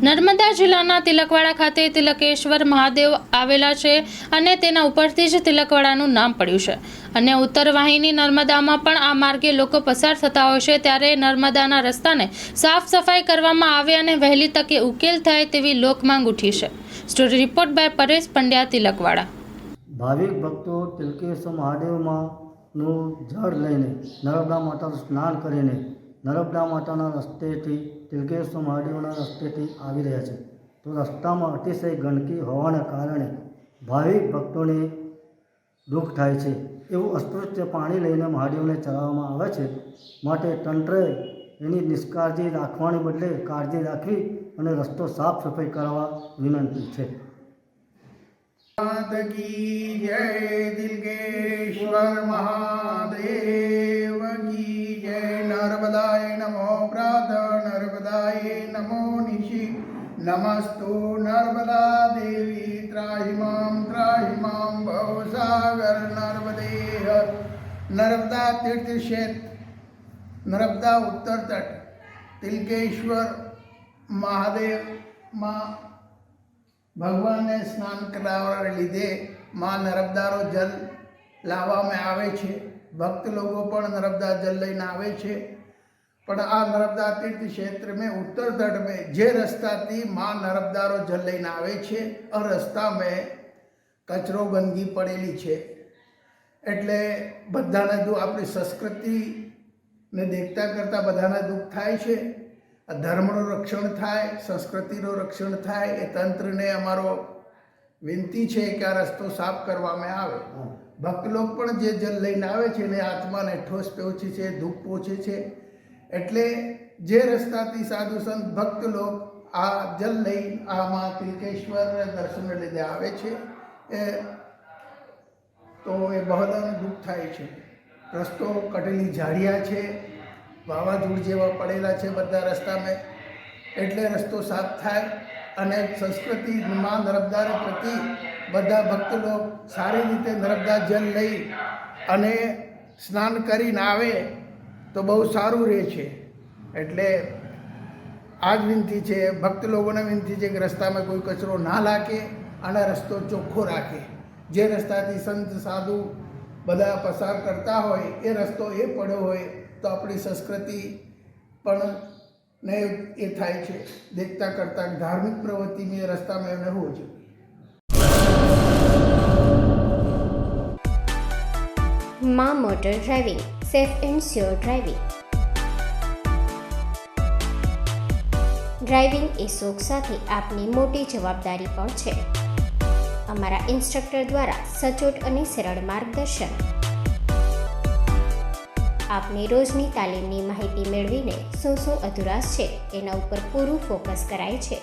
નર્મદા જિલ્લાના તિલકવાડા ખાતે તિલકેશ્વર મહાદેવ આવેલા છે અને તેના ઉપરથી જ તિલકવાડાનું નામ પડ્યું છે. અને ઉત્તર વાહિની નર્મદામાં પણ આ માર્ગે લોકો પસાર થતા હોય છે, ત્યારે નર્મદાના રસ્તાને સાફ સફાઈ કરવામાં આવે અને વહેલી તકે ઉકેલ થાય તેવી લોકમાંગ ઉઠી છે. Story report by Paresh Pandya, Tilakwada. ભાવિક ભક્તો તિલકેશ્વર મહાદેવમાંનું જળ લઈને નર્મદા માતાનું સ્નાન કરીને નર્મદા માતાના રસ્તેથી તિલકેશ્વર મહાદેવના રસ્તેથી આવી રહ્યા છે. તો રસ્તામાં અતિશય ગંદકી હોવાના કારણે ભાવિક ભક્તોને દુઃખ થાય છે. એવું અસ્પૃશ્ય પાણી લઈને મહાદેવને ચડાવવામાં આવે છે. માટે તંત્રએ એની નિષ્કાળજી રાખવાને બદલે કાળજી રાખવી અને રસ્તો સાફ સફાઈ કરવા વિનંતી છે. की जय तिलकेश्वर महादेव की जय. नर्मदाय नमो प्रात नर्मदाय नमो निशि नमस्तु नर्मदा देवी त्राहिमां भवसागर नर्मदेह. नर्मदा तीर्थ क्षेत्र, नर्मदा उत्तर तट, तिलकेश्वर महादेवમાં ભગવાનને સ્નાન કરાવવાને લીધે માં નર્મદાનો જલ લાવવામાં આવે છે. ભક્ત લોકો પણ નર્મદા જલ લઈને આવે છે. પણ આ નર્મદા तीर्थ क्षेत्र में उत्तर तट में જે રસ્તાથી માં નર્મદાનો જલ લઈને આવે છે, આ રસ્તા में કચરો ગંદકી પડેલી છે. એટલે બધાને આપણી સંસ્કૃતિને દેખતા કરતાં બધાને દુઃખ થાય છે. ધર્મનું રક્ષણ થાય, સંસ્કૃતિનું રક્ષણ થાય, એ તંત્રને અમારો વિનંતી છે કે આ રસ્તો સાફ કરવામાં આવે. ભક્ત લોકો પણ જે જલ લઈને આવે છે એને આત્માને ઠોસ પહોંચે છે, દુઃખ પહોંચે છે. એટલે જે રસ્તાથી સાધુ સંત ભક્ત લોક આ જલ લઈ આમાં તિલકેશ્વર દર્શન લીધે આવે છે, તો એ બધાને દુઃખ થાય છે. રસ્તો કટેલી ઝાડિયા છે, વાવાઝોડ જેવા પડેલા છે બધા રસ્તામાં. એટલે રસ્તો સાફ થાય અને સંસ્કૃતિ માં નર્મદા પ્રતિ બધા ભક્ત લોકો સારી રીતે નર્મદા જલ લઈ અને સ્નાન કરીને આવે તો બહુ સારું રહે છે. એટલે આ જ વિનંતી છે, ભક્ત લોકોને વિનંતી છે કે રસ્તામાં કોઈ કચરો ના નાખે અને રસ્તો ચોખ્ખો રાખે. જે રસ્તાથી સંત સાધુ બધા પસાર કરતા હોય એ રસ્તો એ પડ્યો હોય તો આપણી સંસ્કૃતિ પણ ને એ થાય છે. દેખતા કરતાં ધાર્મિક પ્રવૃત્તિની રસ્તામાં એમને હોવું જોઈએ. માં motor driving, safe and sure driving. Driving એ શોખ સાથે આપની મોટી જવાબદારી પણ છે. અમારા ઇન્સ્ટ્રક્ટર દ્વારા સચોટ અને સરળ માર્ગદર્શન. આપની રોજની તાલીમની માહિતી મેળવીને શું અધુરાશ છે એના ઉપર પૂરું ફોકસ કરાય છે.